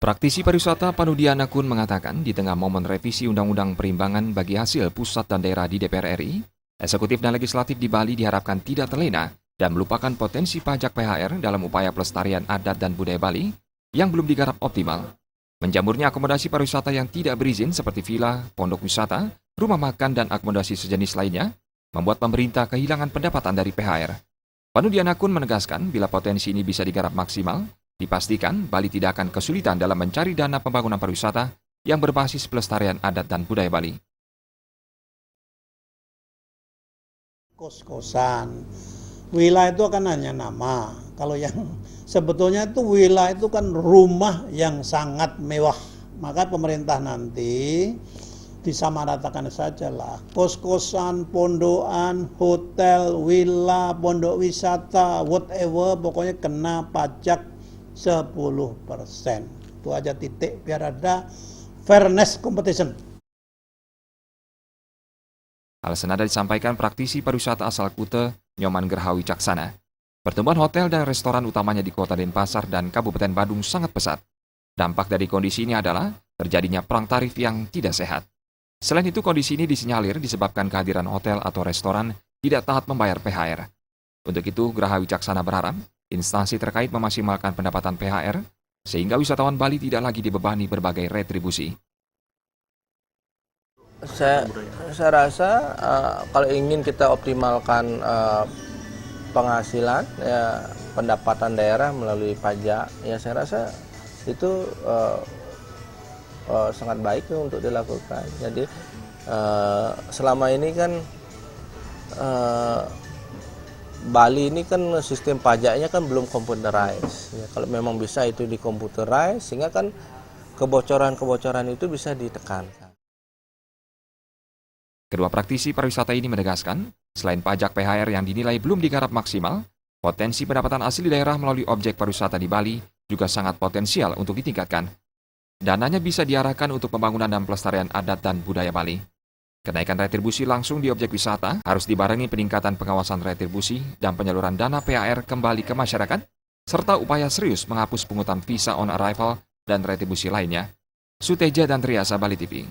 Praktisi pariwisata Panudiana Kun mengatakan di tengah momen revisi Undang-Undang Perimbangan bagi hasil pusat dan daerah di DPR RI, eksekutif dan legislatif di Bali diharapkan tidak terlena dan melupakan potensi pajak PHR dalam upaya pelestarian adat dan budaya Bali yang belum digarap optimal. Menjamurnya akomodasi pariwisata yang tidak berizin seperti villa, pondok wisata, rumah makan, dan akomodasi sejenis lainnya membuat pemerintah kehilangan pendapatan dari PHR. Panudiana Kun menegaskan bila potensi ini bisa digarap maksimal, dipastikan Bali tidak akan kesulitan dalam mencari dana pembangunan pariwisata yang berbasis pelestarian adat dan budaya Bali. Kos-kosan, villa itu kan hanya nama. Kalau yang sebetulnya itu villa itu kan rumah yang sangat mewah. Maka pemerintah nanti disamaratakan sajalah. Kos-kosan, pondokan, hotel, villa, pondok wisata, whatever, pokoknya kena pajak 10%. Itu aja titik biar ada fairness competition. Hal senada disampaikan praktisi pariwisata asal Kute, Nyoman Gerhawi Caksana. Pertumbuhan hotel dan restoran utamanya di Kota Denpasar dan Kabupaten Badung sangat pesat. Dampak dari kondisi ini adalah terjadinya perang tarif yang tidak sehat. Selain itu, kondisi ini disinyalir disebabkan kehadiran hotel atau restoran tidak taat membayar PHR. Untuk itu, Gerhawi Caksana berharap instansi terkait memaksimalkan pendapatan PHR sehingga wisatawan Bali tidak lagi dibebani berbagai retribusi. Saya rasa kalau ingin kita optimalkan penghasilan, ya, pendapatan daerah melalui pajak, ya saya rasa itu sangat baik untuk dilakukan. Jadi selama ini kan Bali ini kan sistem pajaknya kan belum computerized. Ya, kalau memang bisa itu di computerized, sehingga kan kebocoran-kebocoran itu bisa ditekankan. Kedua praktisi pariwisata ini menegaskan, selain pajak PHR yang dinilai belum digarap maksimal, potensi pendapatan asli daerah melalui objek pariwisata di Bali juga sangat potensial untuk ditingkatkan. Dananya bisa diarahkan untuk pembangunan dan pelestarian adat dan budaya Bali. Kenaikan retribusi langsung di objek wisata harus dibarengi peningkatan pengawasan retribusi dan penyaluran dana PHR kembali ke masyarakat, serta upaya serius menghapus pungutan visa on arrival dan retribusi lainnya. Suteja dan Triasa, Bali TV.